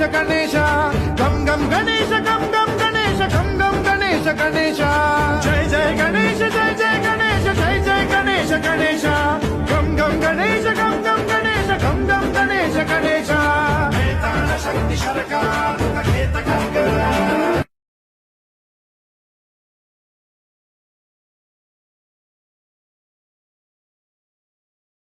గణేశ గం గం గణేశ గం గం గణేశ గం గం గణేశ గణేశ జయ జయ గణేశ జయ జయ గణేశ జయ జయ గణేశ గణేశ గం గం గణేశ గం గం గణేశ గం గం గణేశ గణేశ శక్తి శరకార